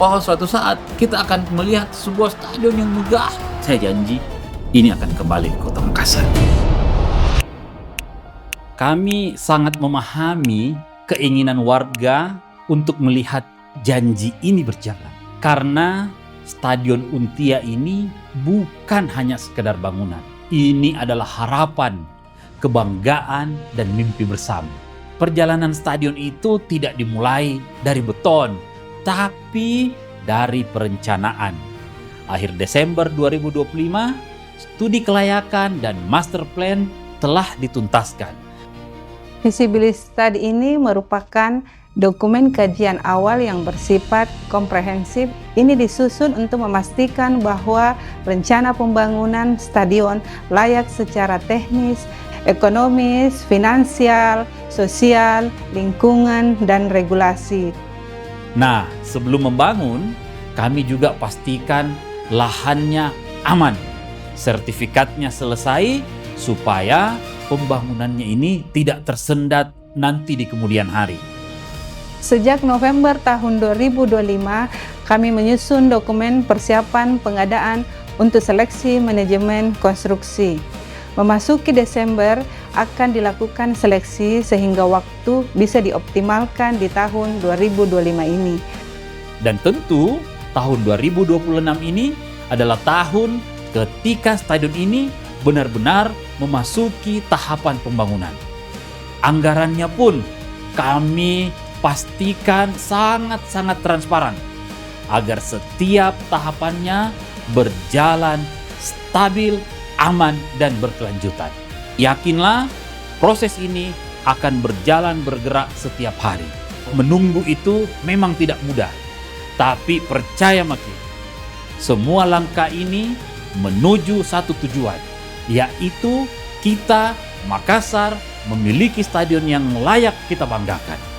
bahwa suatu saat kita akan melihat sebuah stadion yang megah. Saya janji ini akan kembali ke Kota Makassar. Kami sangat memahami keinginan warga untuk melihat janji ini berjalan. Karena Stadion Untia ini bukan hanya sekedar bangunan. Ini adalah harapan, kebanggaan, dan mimpi bersama. Perjalanan stadion itu tidak dimulai dari beton, tapi dari perencanaan. Akhir Desember 2025, studi kelayakan dan master plan telah dituntaskan. Feasibility study ini merupakan dokumen kajian awal yang bersifat komprehensif. Ini disusun untuk memastikan bahwa rencana pembangunan stadion layak secara teknis, ekonomis, finansial, sosial, lingkungan, dan regulasi. Nah, sebelum membangun, kami juga pastikan lahannya aman, sertifikatnya selesai, supaya pembangunannya ini tidak tersendat nanti di kemudian hari. Sejak November tahun 2025, kami menyusun dokumen persiapan pengadaan untuk seleksi manajemen konstruksi. Memasuki Desember akan dilakukan seleksi sehingga waktu bisa dioptimalkan di tahun 2025 ini. Dan tentu tahun 2026 ini adalah tahun ketika stadion ini benar-benar memasuki tahapan pembangunan. Anggarannya pun kami pastikan sangat-sangat transparan agar setiap tahapannya berjalan stabil, aman, dan berkelanjutan. Yakinlah proses ini akan bergerak setiap hari. Menunggu itu memang tidak mudah, tapi percaya makin semua langkah ini menuju satu tujuan, yaitu kita Makassar memiliki stadion yang layak kita banggakan.